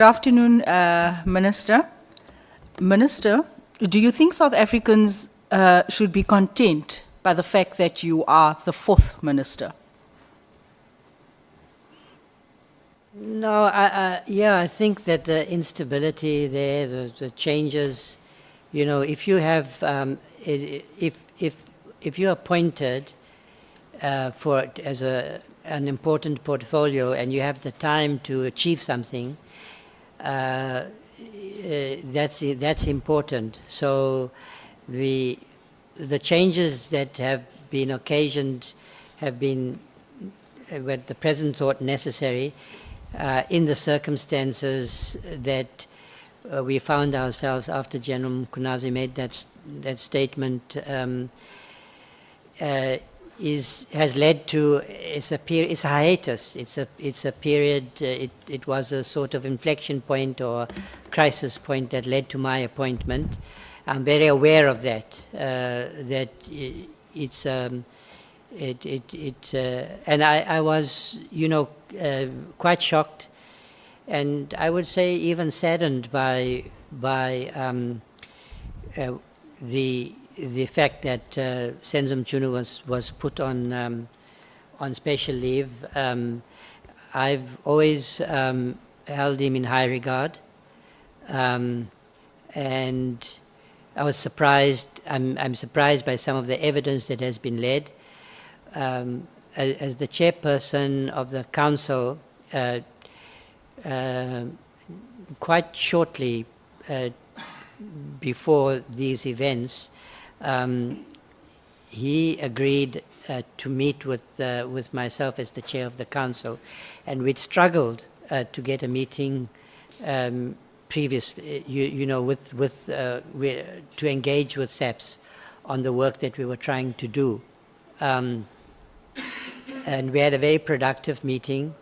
Good afternoon, Minister. Minister, do you think South Africans should be content by the fact that you are the fourth minister? No, I think that the instability there, the changes, you know, if you have, if you're appointed as an important portfolio and you have the time to achieve something, that's important. So the changes that have been occasioned have been what the President thought necessary in the circumstances that we found ourselves after General Mkunazi made that statement. Has led to it's a hiatus. It's a period. It was a sort of inflection point or crisis point that led to my appointment. I'm very aware of that. That it's and I was, you know, quite shocked, and I would say even saddened by the fact that Senzum Chunu was put on special leave. I've always held him in high regard, and I was surprised. I'm surprised by some of the evidence that has been led. As the chairperson of the council, quite shortly before these events, he agreed to meet with myself as the chair of the council, and we'd struggled to get a meeting previously, you know, to engage with SAPS on the work that we were trying to do. And we had a very productive meeting.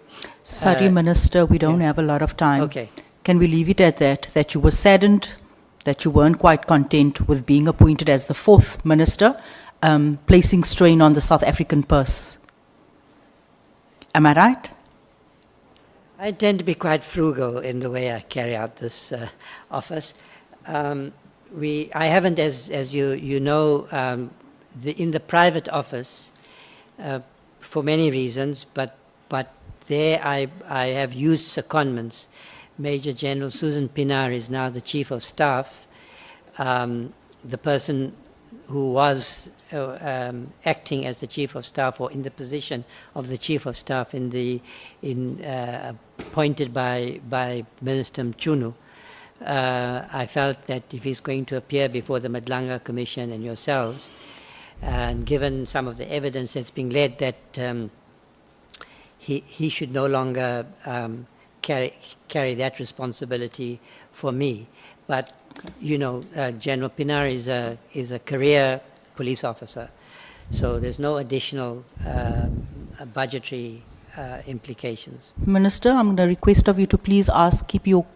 Sorry, Minister, we don't have a lot of time. Okay. Can we leave it at that you were saddened, that you weren't quite content with being appointed as the fourth minister, placing strain on the South African purse? Am I right? I tend to be quite frugal in the way I carry out this office. I haven't, as you know, in the private office, for many reasons, but there I have used secondments. Major General Susan Pinar is now the Chief of Staff. The person who was acting as the Chief of Staff, or in the position of the Chief of Staff, appointed by Minister Mchunu, I felt that if he's going to appear before the Madlanga Commission and yourselves, and given some of the evidence that's being led, that he should no longer carry that responsibility for me. But you know, General Pinar is a career police officer, so there's no additional budgetary implications. Minister, I'm going to request of you to please keep your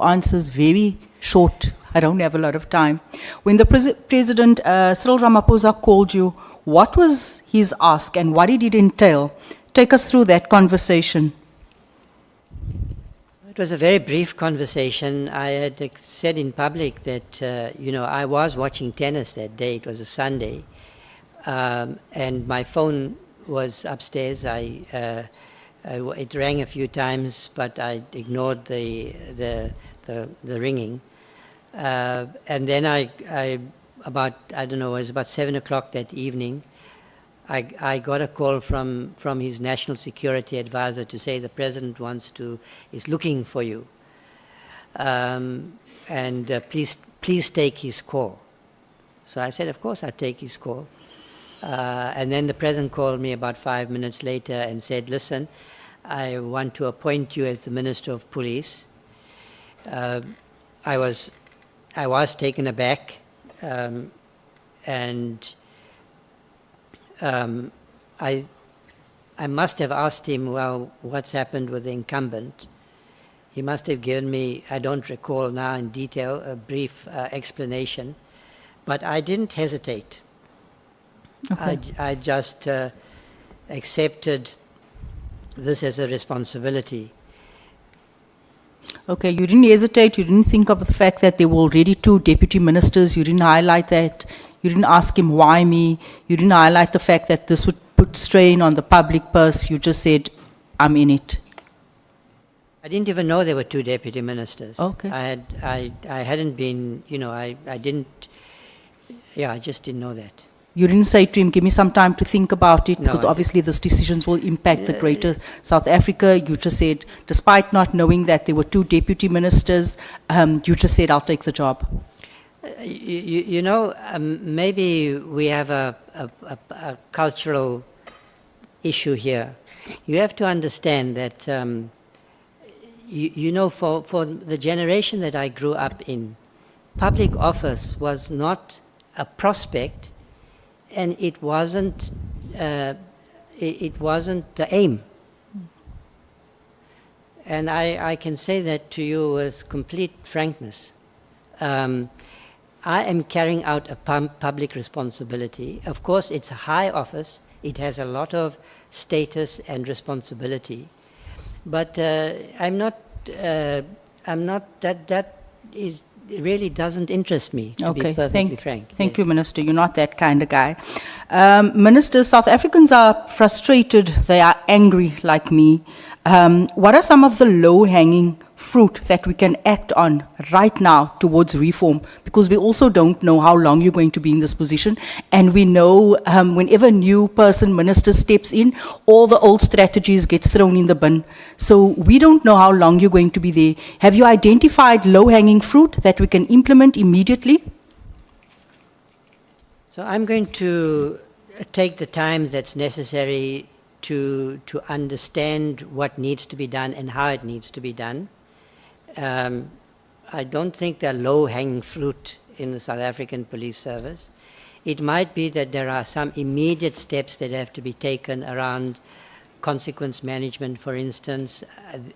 answers very short. I don't have a lot of time. When the President Cyril Ramaphosa called you, what was his ask and what did it entail? Take us through that conversation. It was a very brief conversation. I had said in public that, you know, I was watching tennis that day. It was a Sunday. And my phone was upstairs. It rang a few times, but I ignored the ringing. And then it was about 7 o'clock that evening, I got a call from his national security advisor to say the president is looking for you, and please take his call. So I said, of course I'll take his call. And then the president called me about 5 minutes later and said, listen, I want to appoint you as the Minister of Police. I was taken aback, and I must have asked him, well, what's happened with the incumbent? He must have given me, I don't recall now in detail, a brief explanation, but I didn't hesitate. Okay. I just accepted this as a responsibility. Okay, you didn't hesitate, you didn't think of the fact that there were already 2 deputy ministers, you didn't highlight that, you didn't ask him why me, you didn't highlight the fact that this would put strain on the public purse, you just said, I'm in it. I didn't even know there were 2 deputy ministers. Okay. I hadn't been, you know, I didn't, yeah, I just didn't know that. You didn't say to him, give me some time to think about it, No, because I obviously these decisions will impact the greater South Africa. You just said, despite not knowing that there were 2 deputy ministers, you just said, I'll take the job. You know, maybe we have a cultural issue here. You have to understand that, you know, for the generation that I grew up in, public office was not a prospect, and it wasn't the aim. And I can say that to you with complete frankness. I am carrying out a public responsibility. Of course, it's a high office. It has a lot of status and responsibility. But I'm not, that is, it really doesn't interest me, to be perfectly frank. Thank you, Minister. You're not that kind of guy. Minister, South Africans are frustrated. They are angry like me. What are some of the low-hanging fruit that we can act on right now towards reform? Because we also don't know how long you're going to be in this position. And we know whenever a new person, minister, steps in, all the old strategies gets thrown in the bin. So we don't know how long you're going to be there. Have you identified low-hanging fruit that we can implement immediately? So I'm going to take the time that's necessary to understand what needs to be done and how it needs to be done. I don't think there are low-hanging fruit in the South African police service. It might be that there are some immediate steps that have to be taken around consequence management, for instance.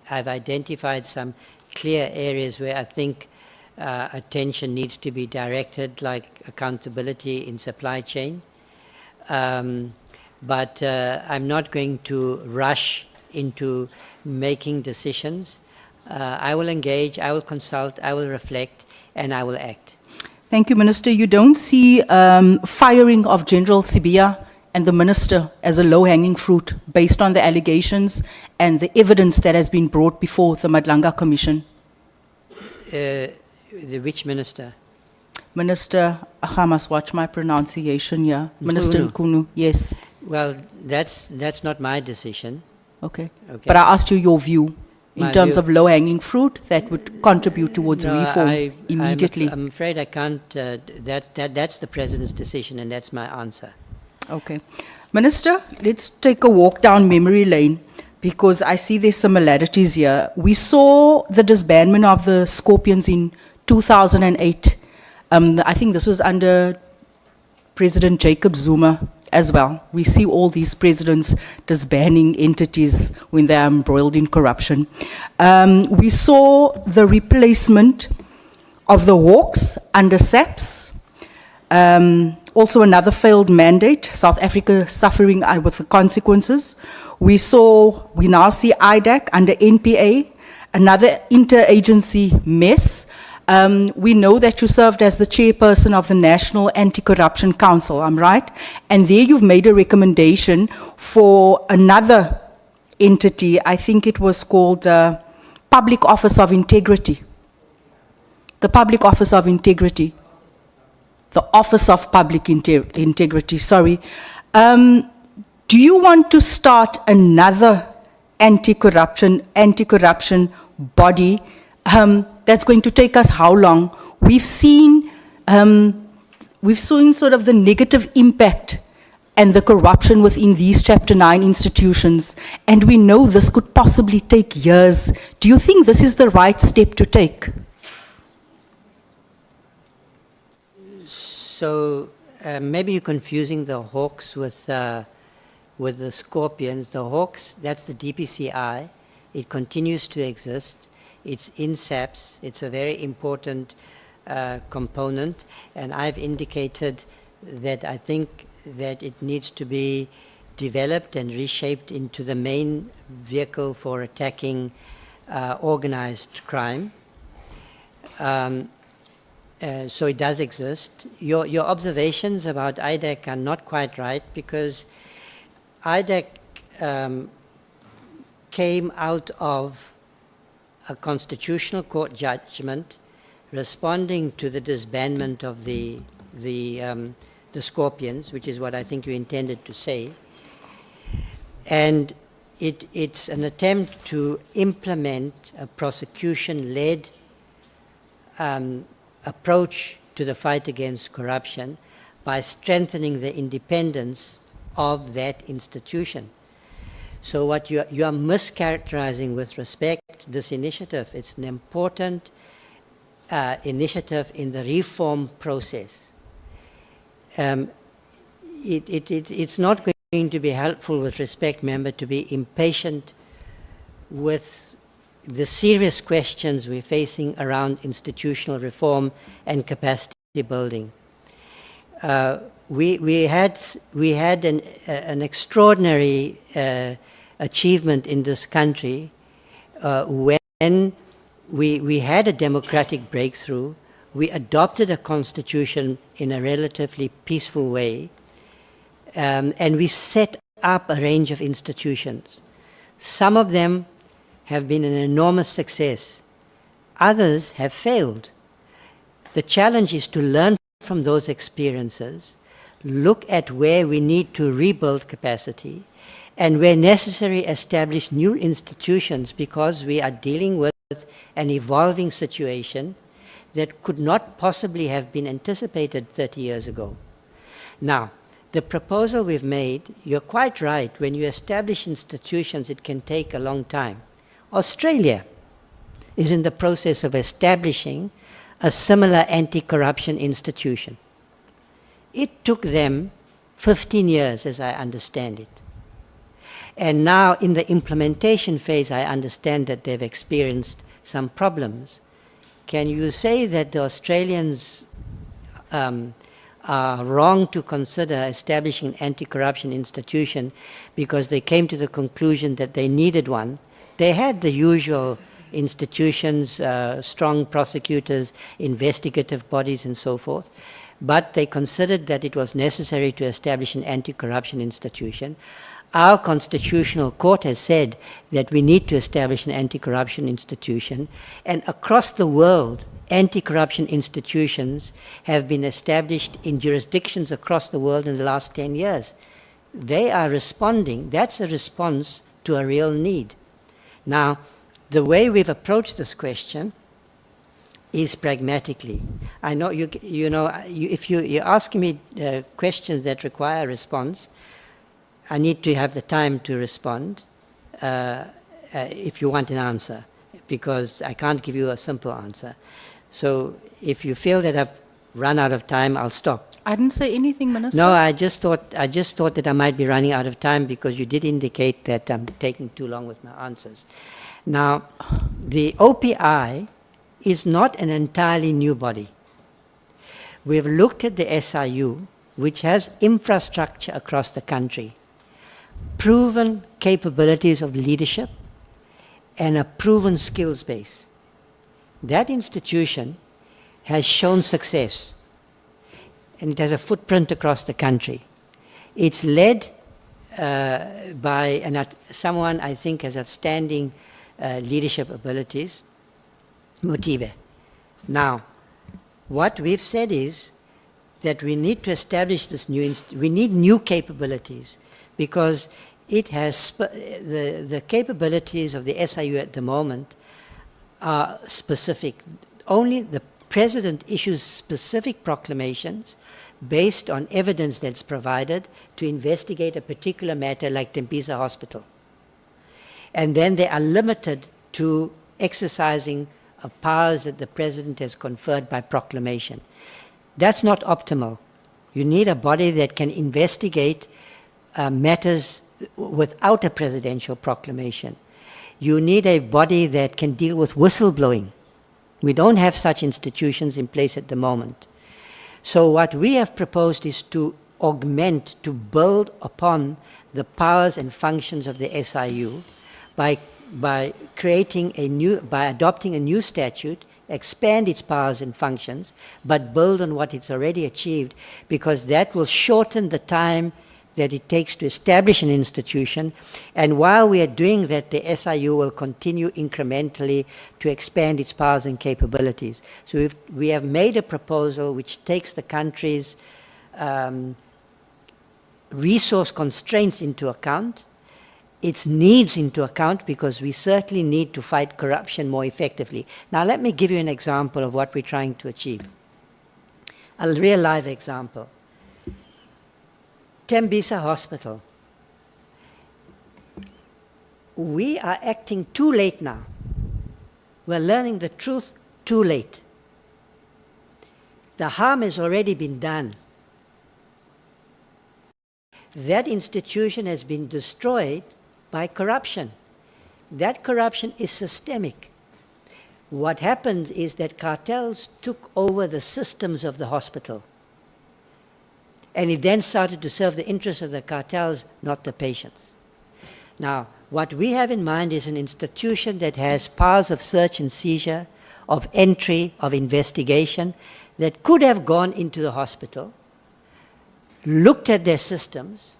I've identified some clear areas where I think attention needs to be directed, like accountability in supply chain. But I'm not going to rush into making decisions. I will engage, I will consult, I will reflect, and I will act. Thank you, Minister. You don't see firing of General Sibia and the Minister as a low-hanging fruit based on the allegations and the evidence that has been brought before the Madlanga Commission? Which minister? Minister, I must watch my pronunciation here. Minister Nkunu, yes. Well, that's not my decision. Okay. Okay. But I asked you your view in My terms view. of low-hanging fruit that would contribute towards No, reform immediately. I'm afraid I can't. That's the President's decision, and that's my answer. Okay. Minister, let's take a walk down memory lane because I see there's similarities here. We saw the disbandment of the Scorpions in 2008. I think this was under President Jacob Zuma as well. We see all these presidents disbanding entities when they are embroiled in corruption. We saw the replacement of the Hawks under SAPS. Also another failed mandate, South Africa suffering with the consequences. We now see IDAC under NPA, another interagency mess. We know that you served as the chairperson of the National Anti-Corruption Council, I'm right? And there you've made a recommendation for another entity, I think it was called the Public Office of Integrity. The Public Office of Integrity. The Office of Public Integrity, sorry. Do you want to start another anti-corruption body that's going to take us how long? We've seen sort of the negative impact and the corruption within these Chapter 9 institutions, and we know this could possibly take years. Do you think this is the right step to take? So maybe you're confusing the Hawks with the Scorpions. The Hawks, that's the DPCI. It continues to exist. It's in SAPS. It's a very important component. And I've indicated that I think that it needs to be developed and reshaped into the main vehicle for attacking organized crime. So it does exist. Your observations about IDEC are not quite right, because IDEC came out of a constitutional court judgment responding to the disbandment of the Scorpions, which is what I think you intended to say. And it's an attempt to implement a prosecution-led approach to the fight against corruption by strengthening the independence of that institution. So what you are mischaracterizing with respect to this initiative. It's an important initiative in the reform process. It's not going to be helpful, with respect, member, to be impatient with the serious questions we're facing around institutional reform and capacity building. We had an extraordinary achievement in this country when we had a democratic breakthrough. We adopted a constitution in a relatively peaceful way, and we set up a range of institutions. Some of them have been an enormous success. Others have failed. The challenge is to learn from those experiences, look at where we need to rebuild capacity, and where necessary, establish new institutions, because we are dealing with an evolving situation that could not possibly have been anticipated 30 years ago. Now, the proposal we've made, you're quite right, when you establish institutions, it can take a long time. Australia is in the process of establishing a similar anti-corruption institution. It took them 15 years, as I understand it. And now in the implementation phase, I understand that they've experienced some problems. Can you say that the Australians are wrong to consider establishing an anti-corruption institution because they came to the conclusion that they needed one? They had the usual institutions, strong prosecutors, investigative bodies, and so forth, but they considered that it was necessary to establish an anti-corruption institution. Our constitutional court has said that we need to establish an anti-corruption institution, and across the world, anti-corruption institutions have been established in jurisdictions across the world in the last 10 years. They are responding. That's a response to a real need. Now, the way we've approached this question is pragmatically. I know if you're asking me questions that require a response, I need to have the time to respond if you want an answer, because I can't give you a simple answer. So if you feel that I've run out of time, I'll stop. I didn't say anything, Minister. No, I just thought that I might be running out of time, because you did indicate that I'm taking too long with my answers. Now, the OPI is not an entirely new body. We've looked at the SIU, which has infrastructure across the country, proven capabilities of leadership, and a proven skills base. That institution has shown success, and it has a footprint across the country. It's led by someone I think has outstanding leadership abilities, Motibe. Now, what we've said is that we need to establish this we need new capabilities, because it has the capabilities of the SIU at the moment are specific. Only the President issues specific proclamations based on evidence that's provided to investigate a particular matter, like Tembisa Hospital. And then they are limited to exercising powers that the President has conferred by proclamation. That's not optimal. You need a body that can investigate matters without a presidential proclamation. You need a body that can deal with whistleblowing. We don't have such institutions in place at the moment. So what we have proposed is to augment, to build upon the powers and functions of the SIU by by creating a new, by adopting a new statute, expand its powers and functions, but build on what it's already achieved, because that will shorten the time that it takes to establish an institution. And while we are doing that, the SIU will continue incrementally to expand its powers and capabilities. So we have made a proposal which takes the country's resource constraints into account, its needs into account, because we certainly need to fight corruption more effectively. Now let me give you an example of what we're trying to achieve. A real live example. Tembisa Hospital. We are acting too late now. We're learning the truth too late. The harm has already been done. That institution has been destroyed by corruption. That corruption is systemic. What happened is that cartels took over the systems of the hospital. And it then started to serve the interests of the cartels, not the patients. Now, what we have in mind is an institution that has powers of search and seizure, of entry, of investigation, that could have gone into the hospital, looked at their systems,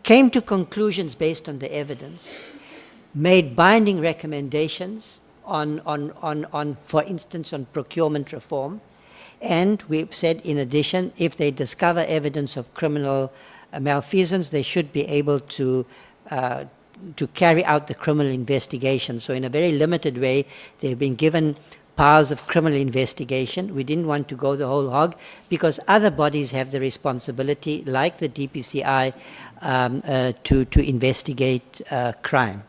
came to conclusions based on the evidence, made binding recommendations on, for instance, on procurement reform. And we've said, in addition, if they discover evidence of criminal malfeasance, they should be able to carry out the criminal investigation. So in a very limited way, they've been given powers of criminal investigation. We didn't want to go the whole hog because other bodies have the responsibility, like the DPCI, to investigate crime.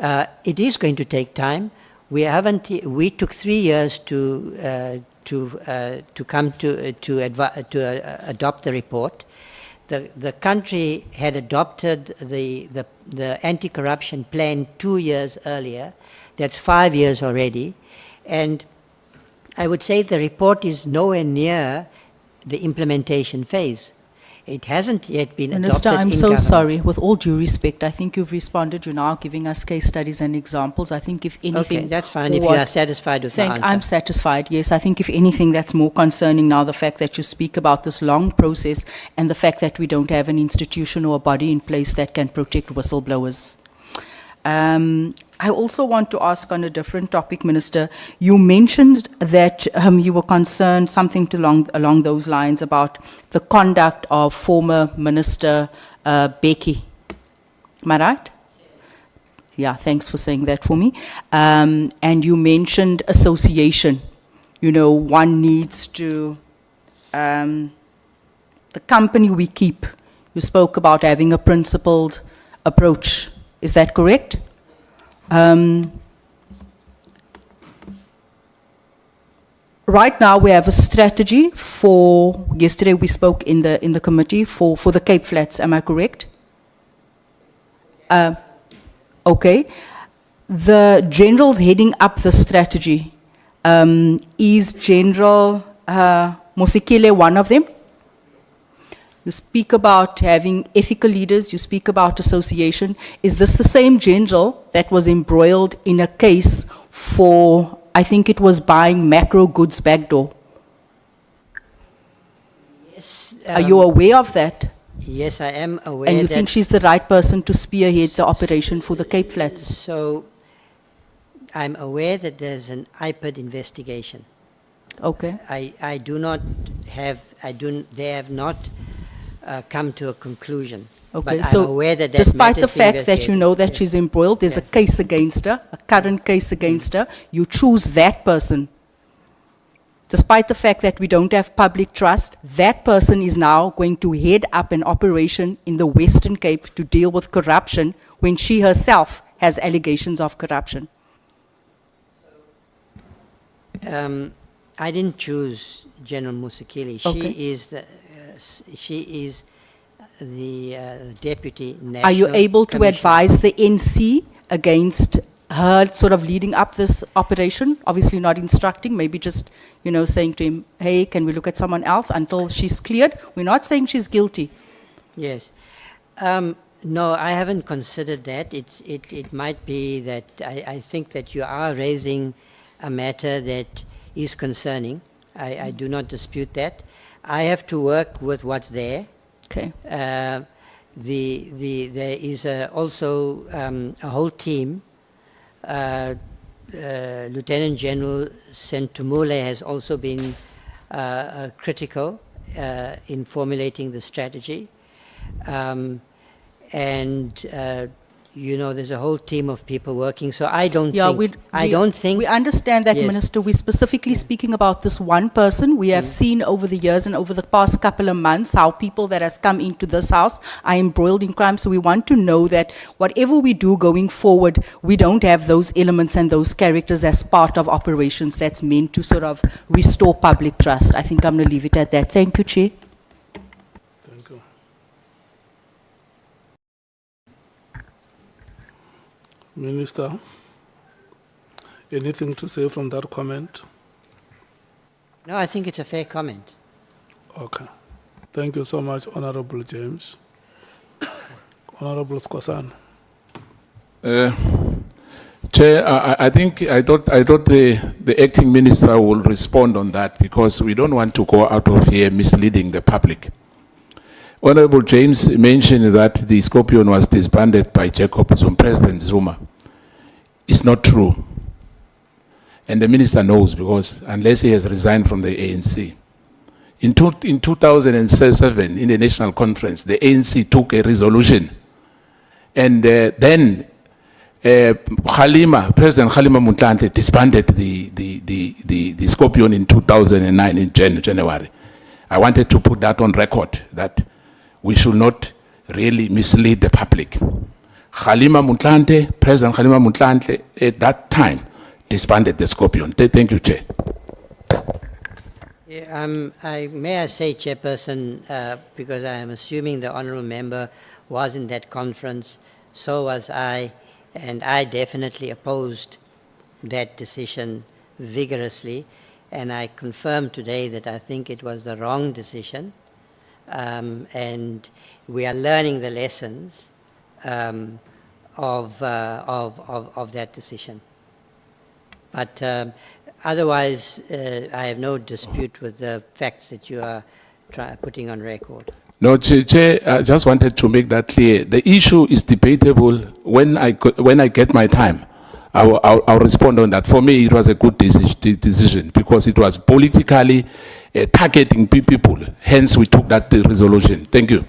It is going to take time. We took 3 years to adopt the report. The country had adopted the anti-corruption plan 2 years earlier. That's 5 years already. And I would say the report is nowhere near the implementation phase. It hasn't yet been Minister, adopted I'm in so government. sorry. With all due respect, I think you've responded. You're now giving us case studies and examples. I think if anything... Okay, that's fine if you are satisfied with the answer. I'm satisfied, yes. I think if anything, that's more concerning now, the fact that you speak about this long process and the fact that we don't have an institution or a body in place that can protect whistleblowers. I also want to ask on a different topic, Minister. You mentioned that you were concerned, something along those lines, about the conduct of former Minister Becky. Am I right? Yeah, thanks for saying that for me. And you mentioned association. You know, one needs to, the company we keep. You spoke about having a principled approach. Is that correct? Right now we have a strategy for, yesterday we spoke in the committee for the Cape Flats, am I correct? Okay. The generals heading up the strategy, is General Mosekile one of them? You speak about having ethical leaders, you speak about association. Is this the same general that was embroiled in a case for, I think it was buying macro goods backdoor? Yes. Are you aware of that? Yes, I am aware. And you think she's the right person to spearhead the operation for the Cape Flats? So, I'm aware that there's an IPID investigation. Okay. I do not have, they have not come to a conclusion. Okay, but so I'm aware that despite the matter's fact being that you know that investigated. she's embroiled, there's a case against her, a current case against her, you choose that person. Despite the fact that we don't have public trust, that person is now going to head up an operation in the Western Cape to deal with corruption when she herself has allegations of corruption. I didn't choose General Musekili. Okay. She is the deputy national. Are you able to commissioner. advise the NC against her sort of leading up this operation? Obviously not instructing, maybe just, you know, saying to him, hey, can we look at someone else until she's cleared? We're not saying she's guilty. Yes. No, I haven't considered that. It might be that I think that you are raising a matter that is concerning. I do not dispute that. I have to work with what's there. Okay. There is also a whole team. Lieutenant General Sentumule has also been critical in formulating the strategy. There's a whole team of people working. So I don't think. We understand that, Yes. Minister. We're specifically speaking about this one person. We have seen over the years and over the past couple of months how people that has come into this house are embroiled in crime. So we want to know that whatever we do going forward, we don't have those elements and those characters as part of operations that's meant to sort of restore public trust. I think I'm going to leave it at that. Thank you, Chair. Thank you. Minister, anything to say from that comment? No, I think it's a fair comment. Okay. Thank you so much, Honorable James. Honorable Skosan. Chair, I thought the acting minister will respond on that because we don't want to go out of here misleading the public. Honorable James mentioned that the Scorpion was disbanded by Jacob Zuma, President Zuma. It's not true. And the minister knows because unless he has resigned from the ANC. In 2007, in the National Conference, the ANC took a resolution. And then President Kgalema Motlanthe disbanded the Scorpion in 2009 in January. I wanted to put that on record that we should not really mislead the public. President Kgalema Motlanthe at that time disbanded the Scorpion. Thank you, Chair. May I say, Chairperson, because I am assuming the honourable member was in that conference, so was I, and I definitely opposed that decision vigorously, and I confirm today that I think it was the wrong decision, and we are learning the lessons of that decision. But otherwise, I have no dispute with the facts that you are putting on record. No, Chair, I just wanted to make that clear. The issue is debatable. When I get my time, I'll respond on that. For me, it was a good decision because it was politically targeting people. Hence, we took that resolution. Thank you.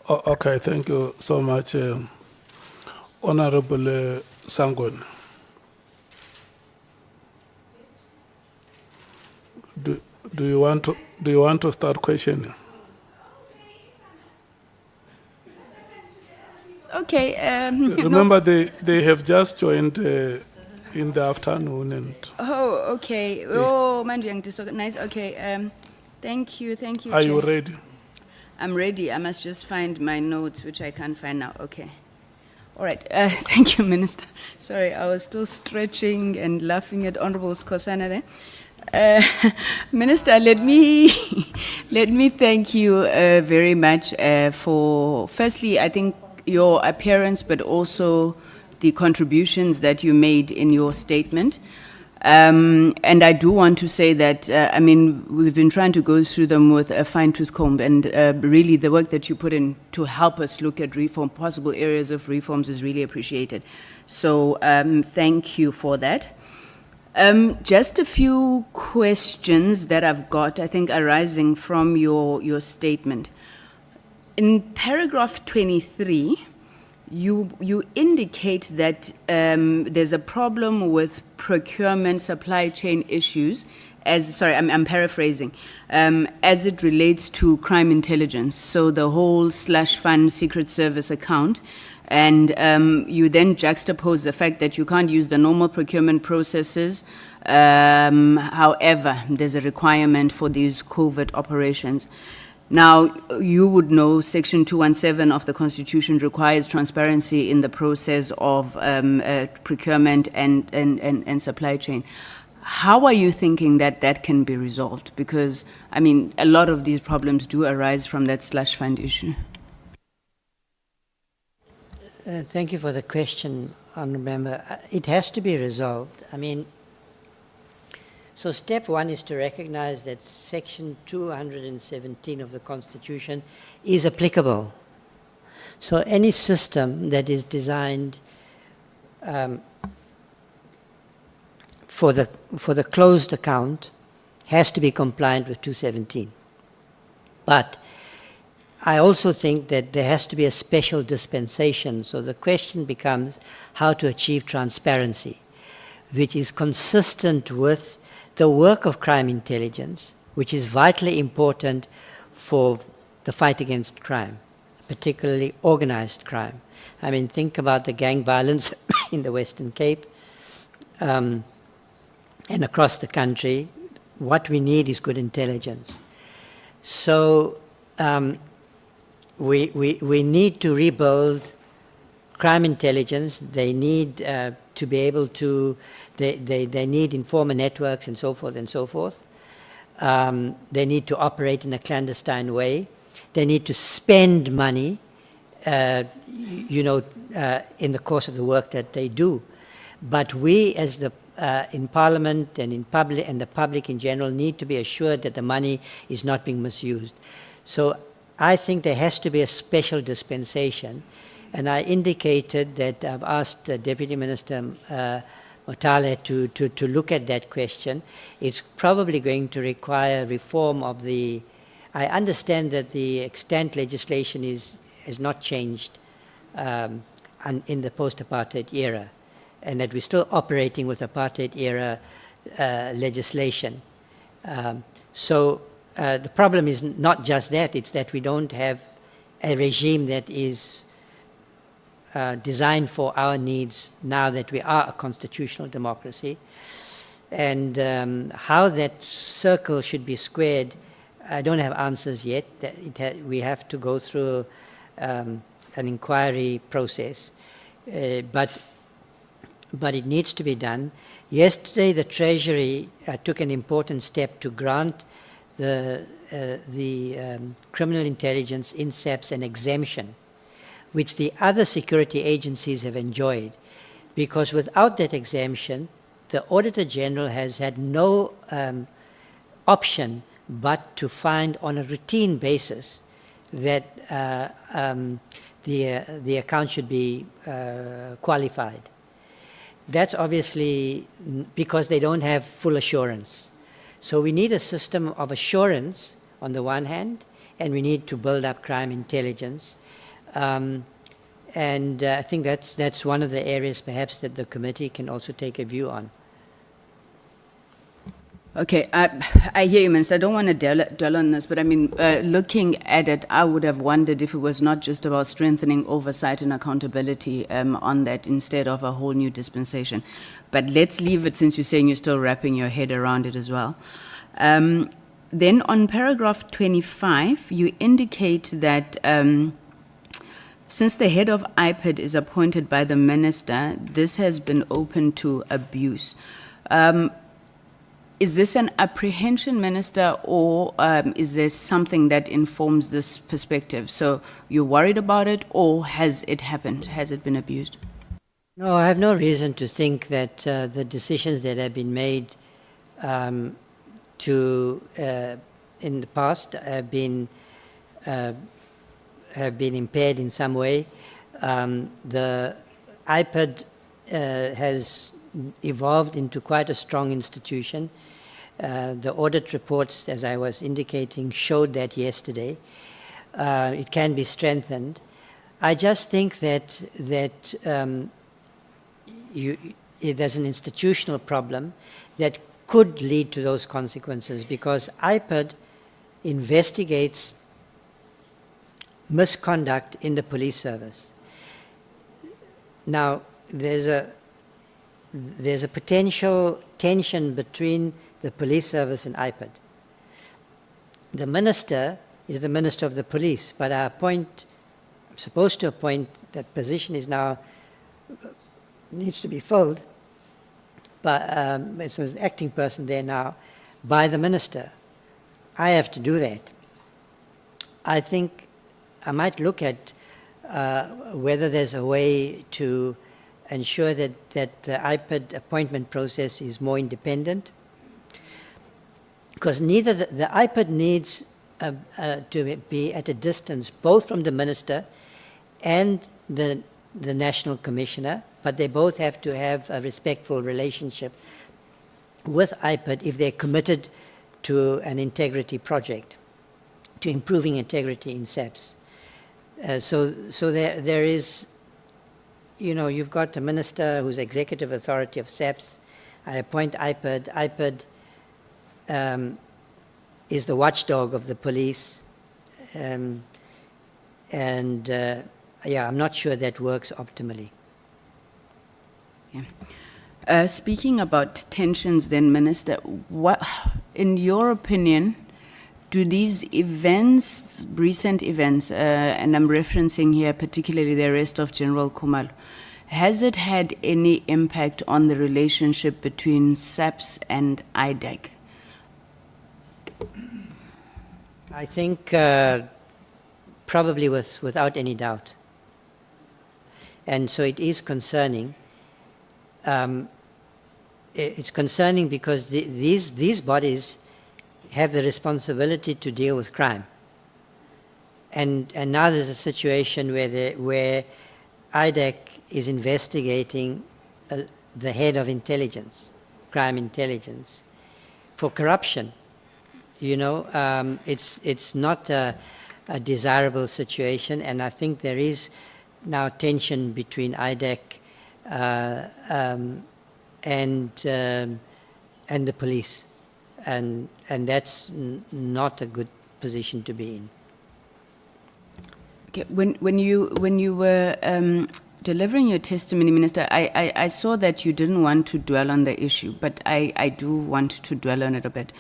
Okay, thank you so much, Honorable Sangweni. Do you want to start questioning? Okay. Remember, they have just joined in the afternoon and. Oh, okay. Oh, Mandy, nice. Okay. Thank you. Are you ready? I'm ready. I must just find my notes, which I can't find now. Okay. All right. Thank you, Minister. Sorry, I was still stretching and laughing at Honorable Skosana there. Minister, let me thank you very much for, firstly, I think your appearance, but also the contributions that you made in your statement. And I do want to say that, we've been trying to go through them with a fine-tooth comb, and really the work that you put in to help us look at possible areas of reforms is really appreciated. So thank you for that. Just a few questions that I've got, I think, arising from your statement. In paragraph 23, you indicate that there's a problem with procurement supply chain issues, I'm paraphrasing, as it relates to crime intelligence, so the whole /fund Secret Service account. And you then juxtapose the fact that you can't use the normal procurement processes. However, there's a requirement for these covert operations. Now, you would know Section 217 of the Constitution requires transparency in the process of procurement and supply chain. How are you thinking that that can be resolved? Because, a lot of these problems do arise from that /fund issue. Thank you for the question, Honourable Member. It has to be resolved. I mean, so step one is to recognize that Section 217 of the Constitution is applicable. So any system that is designed for the closed account has to be compliant with 217. But I also think that there has to be a special dispensation. So the question becomes how to achieve transparency, which is consistent with the work of crime intelligence, which is vitally important for the fight against crime, particularly organized crime. I mean, think about the gang violence in the Western Cape and across the country. What we need is good intelligence. So we need to rebuild crime intelligence. They need to be able to, they need informer networks and so forth and so forth. They need to operate in a clandestine way. They need to spend money, you know, in the course of the work that they do. But we, as the in Parliament and in public and the public in general, need to be assured that the money is not being misused. So I think there has to be a special dispensation, and I indicated that I've asked Deputy Minister Motale to look at that question. It's probably going to require reform of the. I understand that the extant legislation has not changed in the post-apartheid era, and that we're still operating with apartheid era legislation. So the problem is not just that, it's that we don't have a regime that is designed for our needs now that we are a constitutional democracy. And how that circle should be squared, I don't have answers yet. We have to go through an inquiry process. But it needs to be done. Yesterday, the Treasury took an important step to grant the criminal intelligence INSAPs an exemption, which the other security agencies have enjoyed, because without that exemption, the Auditor General has had no option but to find on a routine basis that the account should be qualified. That's obviously because they don't have full assurance. So we need a system of assurance on the one hand, and we need to build up crime intelligence. And I think that's one of the areas perhaps that the committee can also take a view on. Okay, I hear you, Minister. I don't want to dwell on this, but I mean, looking at it, I would have wondered if it was not just about strengthening oversight and accountability on that instead of a whole new dispensation. But let's leave it, since you're saying you're still wrapping your head around it as well. Then on paragraph 25, you indicate that since the head of IPID is appointed by the minister, this has been open to abuse. Is this an apprehension, Minister, or is there something that informs this perspective? So you're worried about it, or has it happened? Has it been abused? No, I have no reason to think that the decisions that have been made in the past have been impaired in some way. The IPID has evolved into quite a strong institution. The audit reports, as I was indicating, showed that yesterday. It can be strengthened. I just think that there's an institutional problem that could lead to those consequences, because IPID investigates misconduct in the police service. Now, there's a potential tension between the police service and IPID. The minister is the minister of the police, but I'm supposed to appoint, that position is now, needs to be filled, but so there's an acting person there now, by the minister. I have to do that. I think I might look at whether there's a way to ensure that the IPID appointment process is more independent. Because neither the IPID needs to be at a distance both from the minister and the national commissioner, but they both have to have a respectful relationship with IPID if they're committed to an integrity project, to improving integrity in SAPS. So there is, you know, you've got the minister who's executive authority of SAPS. I appoint IPID. IPID is the watchdog of the police. Yeah, I'm not sure that works optimally. Yeah. Speaking about tensions then, Minister, what, in your opinion, do these events, recent events, and I'm referencing here particularly the arrest of General Khumalo, has it had any impact on the relationship between SAPS and IDEC? I think probably without any doubt. And so it is concerning. It's concerning because these bodies have the responsibility to deal with crime. And now there's a situation where IDEC is investigating the head of intelligence, crime intelligence, for corruption. You know, it's not a desirable situation, and I think there is now tension between IDEC and the police, and that's not a good position to be in. Okay, when you were delivering your testimony, Minister, I saw that you didn't want to dwell on the issue, but I do want to dwell on it a bit.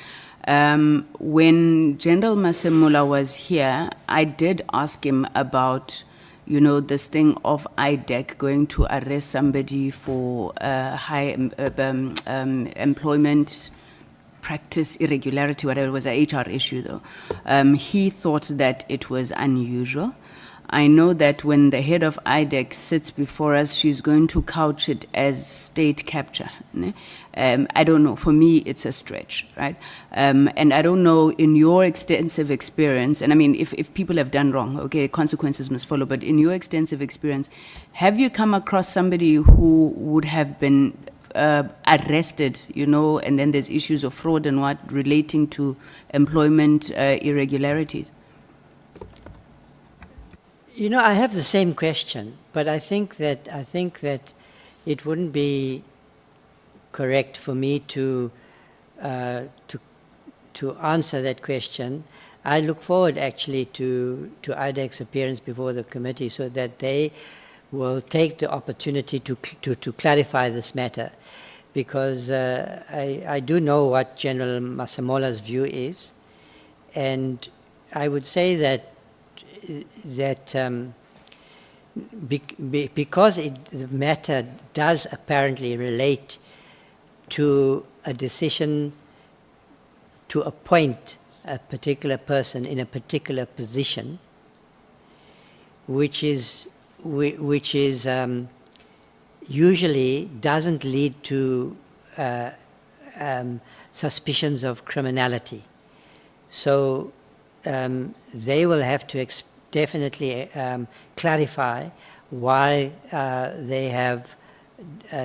When General Masemula was here, I did ask him about, you know, this thing of IDEC going to arrest somebody for high employment practice irregularity, whatever it was, an HR issue though. He thought that it was unusual. I know that when the head of IDEC sits before us, she's going to couch it as state capture. I don't know. For me, it's a stretch, right? And I don't know, in your extensive experience, and I mean, if people have done wrong, okay, consequences must follow, but in your extensive experience, have you come across somebody who would have been arrested, you know, and then there's issues of fraud and what relating to employment irregularities? You know, I have the same question, but I think that it wouldn't be correct for me to answer that question. I look forward actually to IDEC's appearance before the committee, so that they will take the opportunity to clarify this matter, because I do know what General Masemola's view is, and I would say that because the matter does apparently relate to a decision to appoint a particular person in a particular position, which is usually doesn't lead to suspicions of criminality. So they will have to definitely clarify why they have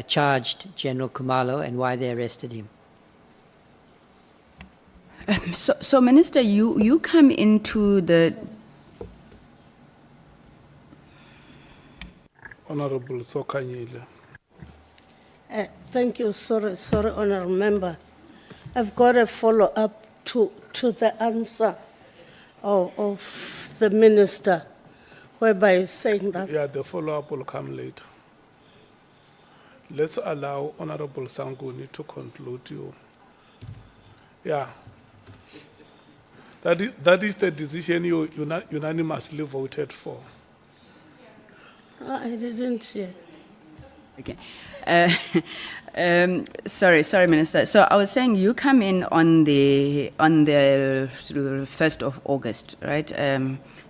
charged General Khumalo and why they arrested him. So Minister, you come into the... Honorable Sokanyile. Thank you. Sorry, Honourable Member. I've got a follow-up to the answer of the Minister, whereby he's saying that... Yeah, the follow-up will come later. Let's allow Honorable Sangweni to conclude you. Yeah. That is the decision you unanimously voted for. I didn't hear. Okay. Sorry, Minister. So I was saying you come in on the 1st of August, right?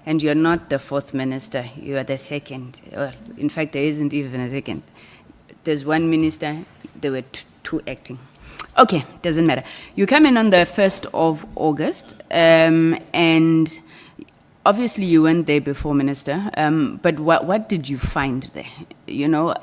And you're not the fourth minister, you are the second. Well, in fact, there isn't even a second. There's one minister, there were two acting. Okay, doesn't matter. You come in on the 1st of August, and obviously you weren't there before, Minister, but what did you find there? You know,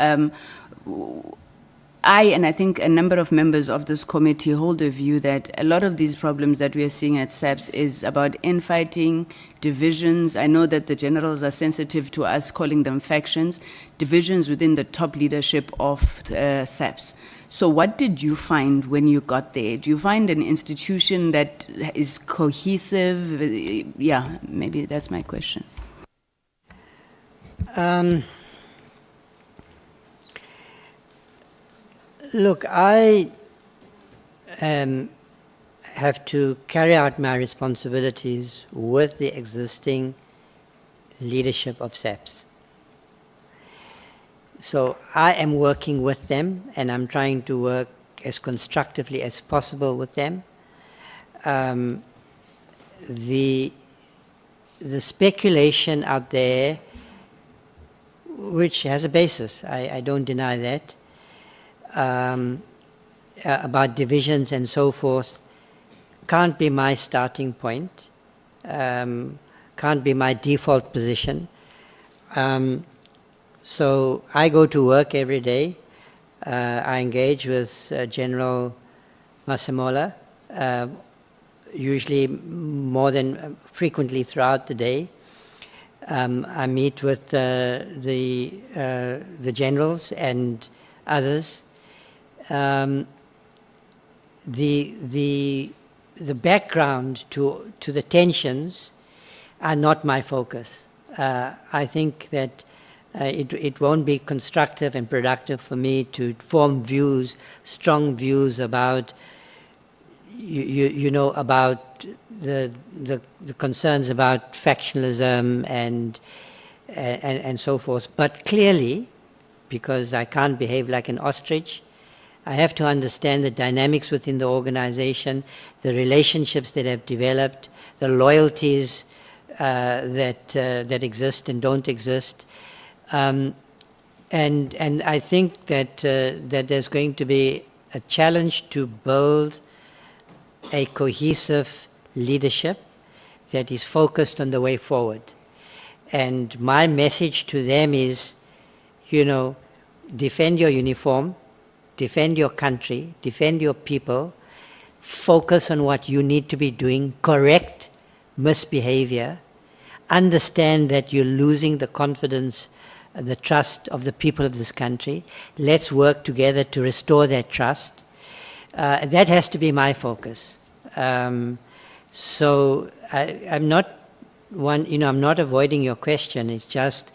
I think a number of members of this committee hold a view that a lot of these problems that we are seeing at SAPS is about infighting, divisions. I know that the generals are sensitive to us calling them factions, divisions within the top leadership of SAPS. So what did you find when you got there? Do you find an institution that is cohesive? Yeah, maybe that's my question. Look, I have to carry out my responsibilities with the existing leadership of SAPS. So I am working with them, and I'm trying to work as constructively as possible with them. The speculation out there, which has a basis, I don't deny that, about divisions and so forth, can't be my starting point, can't be my default position. So I go to work every day. I engage with General Masemola, usually more than frequently throughout the day. I meet with the generals and others. The background to the tensions are not my focus. I think that it won't be constructive and productive for me to form views, strong views about, you know, about the concerns about factionalism and so forth. But clearly, because I can't behave like an ostrich, I have to understand the dynamics within the organization, the relationships that have developed, the loyalties that exist and don't exist. And I think that there's going to be a challenge to build a cohesive leadership that is focused on the way forward. And my message to them is, you know, defend your uniform, defend your country, defend your people, focus on what you need to be doing, correct misbehavior, understand that you're losing the confidence, the trust of the people of this country. Let's work together to restore that trust. That has to be my focus. So I'm not one, you know, I'm not avoiding your question. It's just,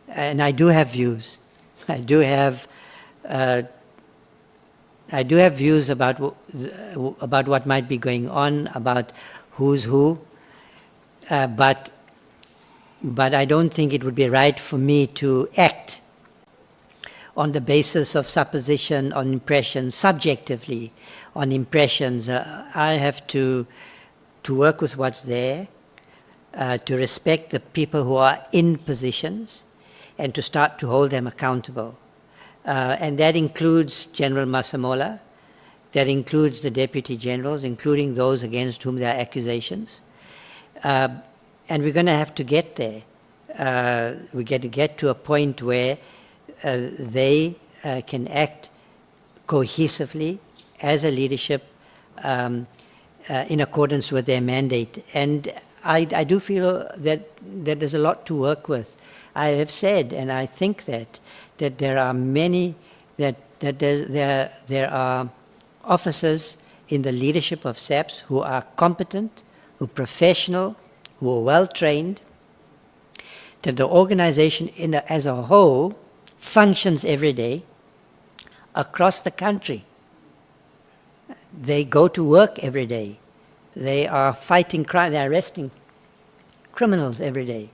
and I do have views. I do have views about what might be going on, about who's who, but I don't think it would be right for me to act on the basis of supposition, on impressions, subjectively, on impressions. I have to work with what's there, to respect the people who are in positions, and to start to hold them accountable. And that includes General Masemola, that includes the deputy generals, including those against whom there are accusations. And we're going to have to get there. We get to get to a point where they can act cohesively as a leadership in accordance with their mandate. And I do feel that there's a lot to work with. I have said, and I think that there are many, that there are officers in the leadership of SAPS who are competent, who are professional, who are well trained, that the organization as a whole functions every day across the country. They go to work every day. They are fighting crime, they're arresting criminals every day.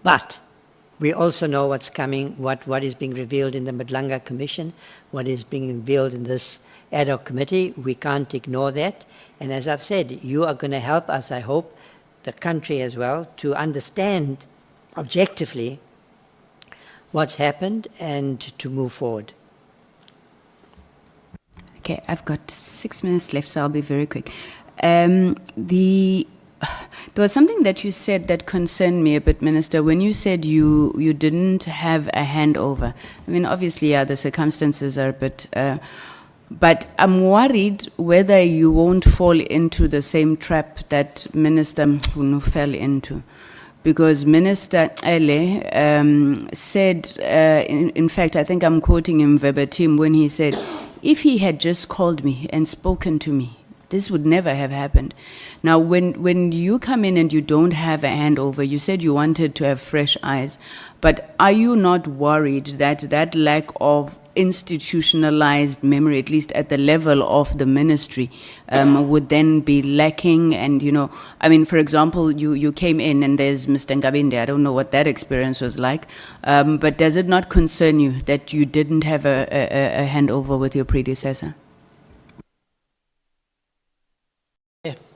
But we also know what's coming, what is being revealed in the Madlanga Commission, what is being revealed in this ad hoc committee. We can't ignore that. And as I've said, you are going to help us, I hope, the country as well to understand objectively what's happened and to move forward. Okay, I've got 6 minutes left, so I'll be very quick. There was something that you said that concerned me a bit, Minister, when you said you didn't have a handover. I mean, obviously, yeah, the circumstances are a bit... but I'm worried whether you won't fall into the same trap that Minister Mkhunu fell into. Because Minister Ele said, in fact, I think I'm quoting him verbatim when he said, if he had just called me and spoken to me, this would never have happened. Now, when you come in and you don't have a handover, you said you wanted to have fresh eyes, but are you not worried that that lack of institutionalized memory, at least at the level of the ministry, would then be lacking? And, you know, I mean, for example, you came in and there's Mr. Ngabinde. I don't know what that experience was like, but does it not concern you that you didn't have a handover with your predecessor?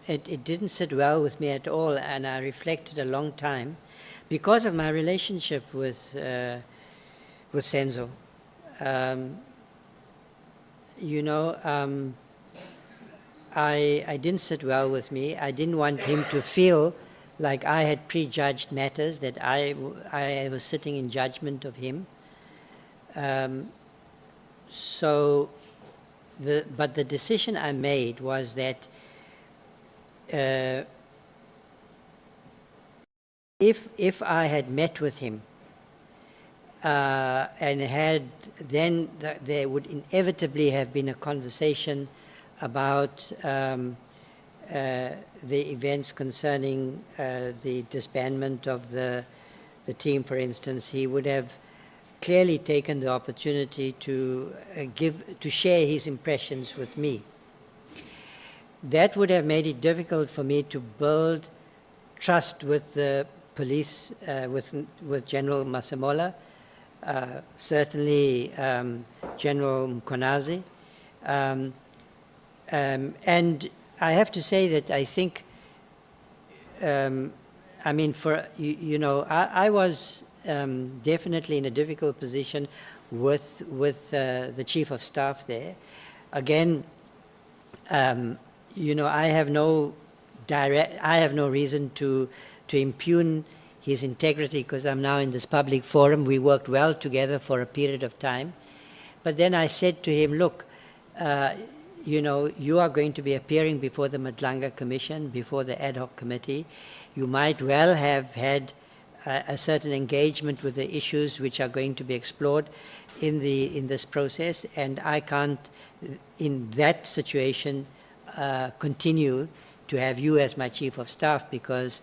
It didn't sit well with me at all, and I reflected a long time because of my relationship with Senzo. You know, I didn't sit well with me. I didn't want him to feel like I had prejudged matters, that I was sitting in judgment of him. But the decision I made was that if I had met with him and then there would inevitably have been a conversation about the events concerning the disbandment of the team, for instance. He would have clearly taken the opportunity to share his impressions with me. That would have made it difficult for me to build trust with the police, with General Masemola, certainly General Mkonazi. And I have to say that I think, I mean, you know, I was definitely in a difficult position with the Chief of Staff there. Again, you know, I have no reason to impugn his integrity because I'm now in this public forum. We worked well together for a period of time. But then I said to him, look, you know, you are going to be appearing before the Madlanga Commission, before the ad hoc committee. You might well have had a certain engagement with the issues which are going to be explored in this process, and I can't, in that situation, continue to have you as my Chief of Staff because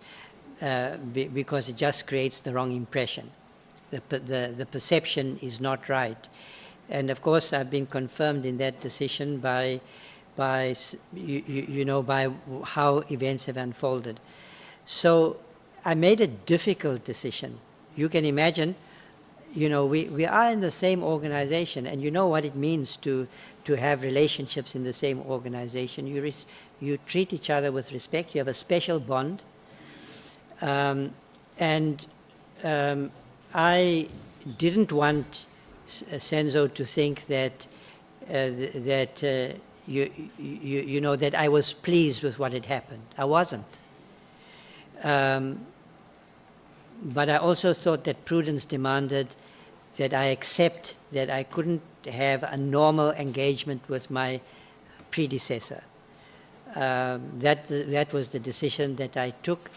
it just creates the wrong impression. The perception is not right. And of course, I've been confirmed in that decision by you know, by how events have unfolded. So I made a difficult decision. You can imagine, you know, we are in the same organization, and you know what it means to have relationships in the same organization. You treat each other with respect. You have a special bond. I didn't want Senzo to think that you know, that I was pleased with what had happened. I wasn't. But I also thought that prudence demanded that I accept that I couldn't have a normal engagement with my predecessor. That was the decision that I took.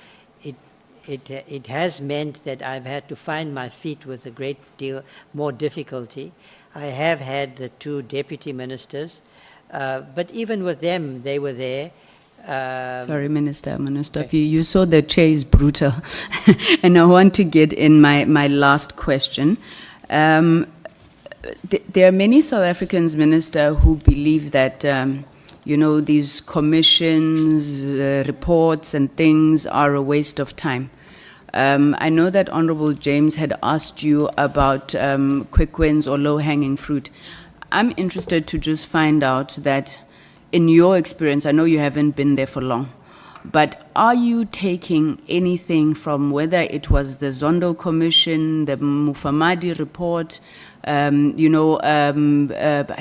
It has meant that I've had to find my feet with a great deal more difficulty. I have had the two deputy ministers, but even with them, they were there. Sorry, Minister, I'm going to stop you. You saw the chair is brutal. And I want to get in my last question. There are many South Africans, Minister, who believe that, you know, these commissions, reports and things are a waste of time. I know that Honorable James had asked you about quick wins or low-hanging fruit. I'm interested to just find out that in your experience, I know you haven't been there for long, But are you taking anything from whether it was the Zondo Commission, the Mufamadi report, I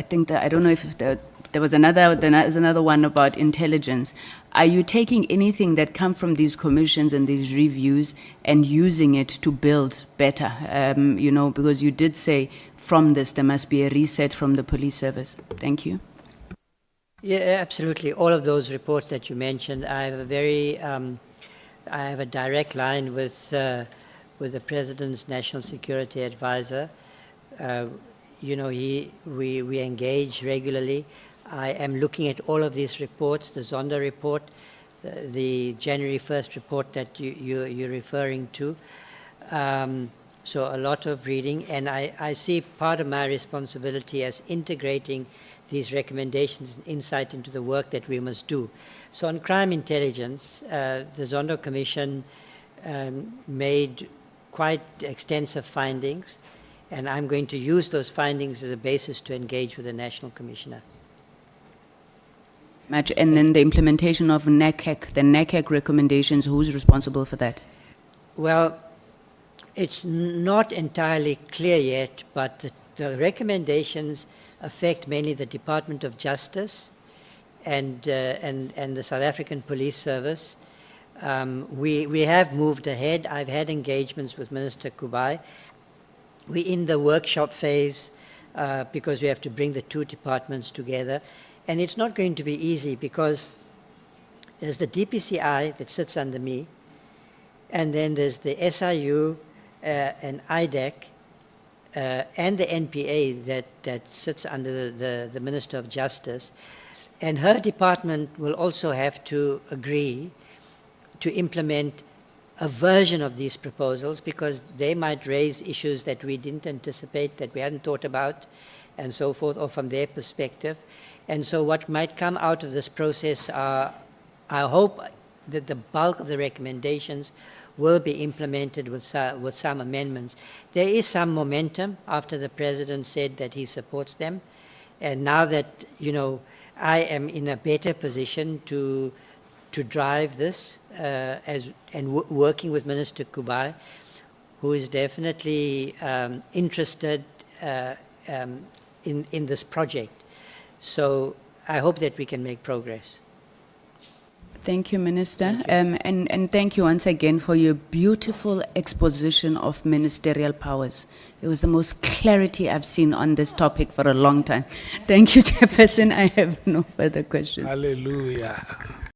think that, I don't know if there was another one about intelligence. Are you taking anything that come from these commissions and these reviews and using it to build better? Because you did say from this there must be a reset from the police service. Thank you. Yeah, absolutely. All of those reports that you mentioned, I have a direct line with the President's National Security Advisor. We engage regularly. I am looking at all of these reports, the Zonda report, the January 1st report that you're referring to. So a lot of reading, and I see part of my responsibility as integrating these recommendations and insight into the work that we must do. So on crime intelligence, the Zondo Commission made quite extensive findings, and I'm going to use those findings as a basis to engage with the National Commissioner. And then the implementation of NACAC, the NACAC recommendations, who's responsible for that? Well, it's not entirely clear yet, but the recommendations affect mainly the Department of Justice and the South African Police Service. We have moved ahead. I've had engagements with Minister Kubai. We're in the workshop phase because we have to bring the two departments together. And it's not going to be easy because there's the DPCI that sits under me, and then there's the SIU and IDEC, and the NPA that sits under the Minister of Justice. And her department will also have to agree to implement a version of these proposals because they might raise issues that we didn't anticipate, that we hadn't thought about, and so forth, or from their perspective. And so what might come out of this process are, I hope that the bulk of the recommendations will be implemented with some amendments. There is some momentum after the President said that he supports them. And now that, I am in a better position to drive this working with Minister Kubai, who is definitely interested in this project. So I hope that we can make progress. Thank you, Minister. And thank you once again for your beautiful exposition of ministerial powers. It was the most clarity I've seen on this topic for a long time. Thank you, Chairperson. I have no further questions. Hallelujah.